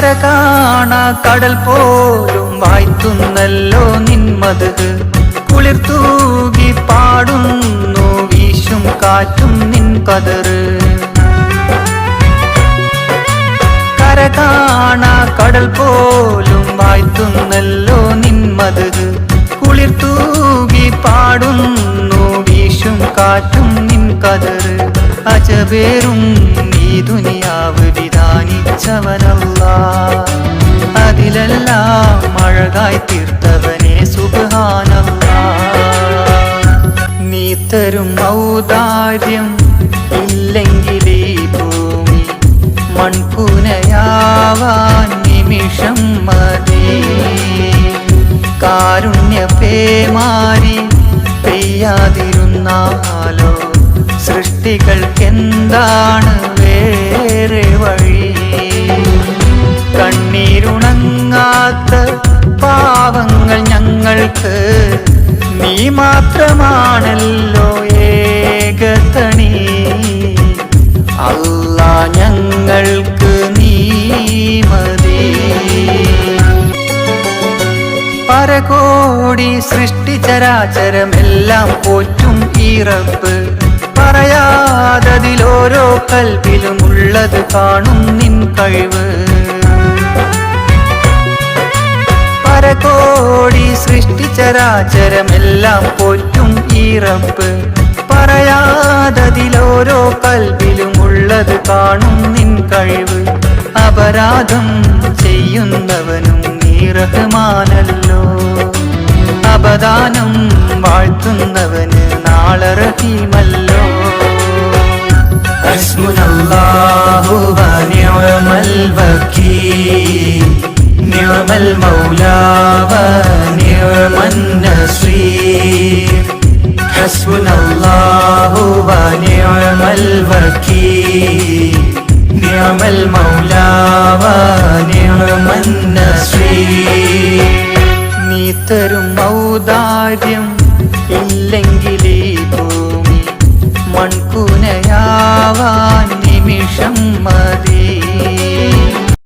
കര കാണാ കടൽ പോലും വായ്ത്തുന്നല്ലോ നിന്മതക് കുളിർ തൂകി പാടുന്നു വീശും കാറ്റും നിൻ കതറ് കര കാണാ കടൽ പോലും വായ്ത്തുന്നല്ലോ നിന്മതക് കുളിർ തൂകി പാടുന്നു വീശും കാറ്റും നിൻ കതറ് അജബേറും ഈ ദുനിയാവ് വിധാനിച്ചവനല്ലാഹ് അതിലെല്ലാം അഴകായി തീർത്തവനെ സുബ്ഹാനല്ലാഹ് നീ തരും ഔദാര്യം ഇല്ലെങ്കിലേ ഭൂമി മൺപുനയാവാൻ നിമിഷം മതി കാരുണ്യ പേമാരി പെയ്യാതിരുന്നാലോ സൃഷ്ടികൾക്കെന്താണ് വേറെ വഴി കണ്ണീരുണങ്ങാത്ത പാവങ്ങൾ ഞങ്ങൾക്ക് നീ മാത്രമാണല്ലോ ഏകതണി അല്ലാഹ് ഞങ്ങൾക്ക് നീ മതി പരകോടി സൃഷ്ടിചരാചരമെല്ലാം പോറ്റും ഈ റബ്ബ് പറയാതതിലോരോ കൽബിലുമുള്ളത് കാണും നിൻ കഴിവ് പരകോടി സൃഷ്ടിചരാചരമെല്ലാം പോറ്റും ഈ റബ്ബ് പറയാതതിലോരോ കൽബിലുമുള്ളത് കാണും നിൻ കഴിവ് അപരാധം ചെയ്യുന്നവനും നീ റഹ്മാനല്ലോ അപദാനം വാഴ്ത്തുന്നവന് നാളെ റഹീമല്ലോ ഹസ്ബുനല്ലാഹു വ നിഅമൽ വകീൽ നിഅമൽ മൗലാ വ നിഅമൻ നസീർ ഹസ്ബുനല്ലാഹു വ നിഅമൽ വകീൽ നിഅമൽ മൗലാ വ നിഅമൻ നസീർ നീ തരും ഔദാര്യം ഇല്ലെങ്കിൽ